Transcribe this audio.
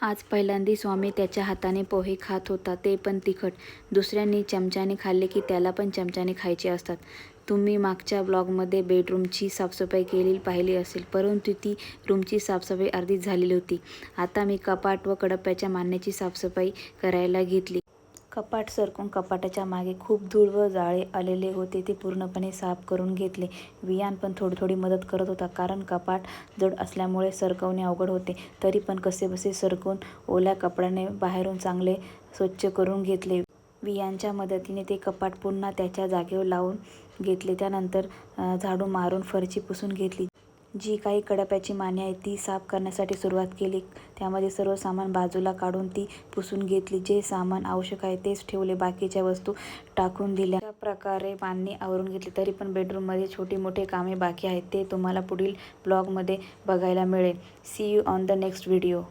आज पहिल्यांदा स्वामी त्याच्या हाताने पोहे खात होता, ते पण तिखट. दुसऱ्यांनी चमच्याने खाल्ले की त्याला पण चमच्याने खायचे असतात. तुम्ही मागच्या ब्लॉगमध्ये बेडरूमची साफसफाई केलेली पाहिली असेल, परंतु ती रूमची साफसफाई अर्धीच झालेली होती. आता मी कपाट व कडाप्याच्या मांडण्याची साफसफाई करायला घेतली. कपाट सरकून कपाटाच्या मागे खूप धूळ व जाळे आलेले होते, ते पूर्णपणे साफ करून घेतले. वियान पण थोडी थोडी मदत करत होता, कारण कपाट जड असल्यामुळे सरकवणे अवघड होते. तरी पण कसेबसे सरकवून ओल्या कपड्याने बाहेरून चांगले स्वच्छ करून घेतले. वियांच्या मदतीने ते कपाट पुन्हा त्याच्या जागेवर लावून घेतले. त्यानंतर झाडू मारून फरशी पुसून घेतली. जी काही कडाप्याची माने आहे ती साफ करण्यासाठी सुरुवात केली. त्यामध्ये सर्व सामान बाजूला काढून ती पुसून घेतली. जे सामान आवश्यक आहे तेच ठेवले, बाकीच्या वस्तू टाकून दिल्या. अशा प्रकारे मांडणी आवरून घेतली. तरी पण बेडरूममध्ये छोटी मोठी कामे बाकी आहेत, ते तुम्हाला पुढील ब्लॉगमध्ये बघायला मिळेल. See you on the next video.